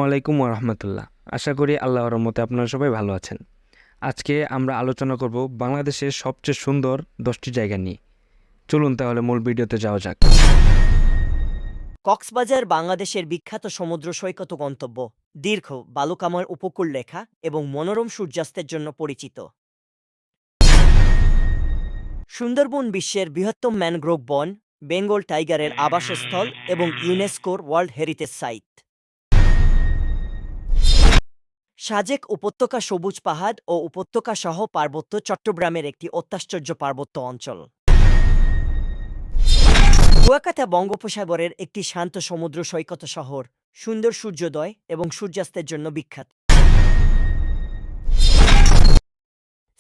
আলাইকুম ওরহমতুল্লাহ। আশা করি আল্লাহর রহমতে আপনারা সবাই ভালো আছেন। আজকে আমরা আলোচনা করব বাংলাদেশের সবচেয়ে সুন্দর 10টি জায়গা নিয়ে। চলুন তাহলে মূল ভিডিওতে যাওয়া যাক। কক্সবাজার বাংলাদেশের বিখ্যাত সমুদ্র সৈকত গন্তব্য, দীর্ঘ বালুকাময় উপকূল রেখা এবং মনোরম সূর্যাস্তের জন্য পরিচিত। সুন্দরবন বিশ্বের বৃহত্তম ম্যানগ্রোভ বন, বেঙ্গল টাইগারের আবাসস্থল এবং ইউনেস্কোর ওয়ার্ল্ড হেরিটেজ সাইট। সাজেক উপত্যকা সবুজ পাহাড় ও উপত্যকা সহ পার্বত্য চট্টগ্রামের একটি অত্যাশ্চর্য পার্বত্য অঞ্চল। কুয়াকাটা বঙ্গোপসাগরের একটি শান্ত সমুদ্র সৈকত শহর, সুন্দর সূর্যোদয় এবং সূর্যাস্তের জন্য বিখ্যাত।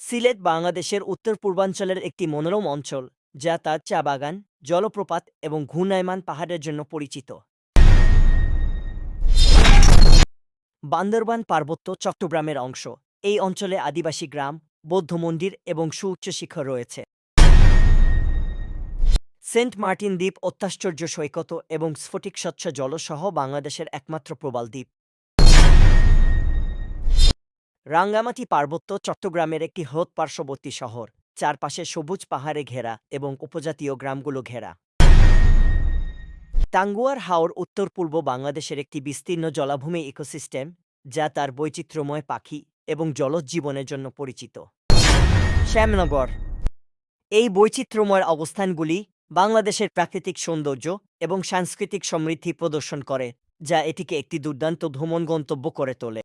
সিলেট বাংলাদেশের উত্তর পূর্বাঞ্চলের একটি মনোরম অঞ্চল, যা তার চা বাগান, জলপ্রপাত এবং ঘূর্ণায়মান পাহাড়ের জন্য পরিচিত। বান্দরবান পার্বত্য চট্টগ্রামের অংশ। এই অঞ্চলে আদিবাসী গ্রাম, বৌদ্ধ মন্দির এবং সুউচ্চ শিখর রয়েছে। সেন্ট মার্টিন দ্বীপ অত্যাশ্চর্য সৈকত এবং স্ফটিক স্বচ্ছ জলসহ বাংলাদেশের একমাত্র প্রবাল দ্বীপ। রাঙ্গামাটি পার্বত্য চট্টগ্রামের একটি হ্রদ পার্শ্ববর্তী শহর, চারপাশে সবুজ পাহাড়ে ঘেরা এবং উপজাতীয় গ্রামগুলো ঘেরা। টাঙ্গুয়ার হাওর উত্তর পূর্ব বাংলাদেশের একটি বিস্তীর্ণ জলাভূমি ইকোসিস্টেম, যা তার বৈচিত্র্যময় পাখি এবং জলজ জীবনের জন্য পরিচিত। শ্যামনগর। এই বৈচিত্র্যময় অবস্থানগুলি বাংলাদেশের প্রাকৃতিক সৌন্দর্য এবং সাংস্কৃতিক সমৃদ্ধি প্রদর্শন করে, যা এটিকে একটি দুর্দান্ত ভ্রমণ গন্তব্য করে তোলে।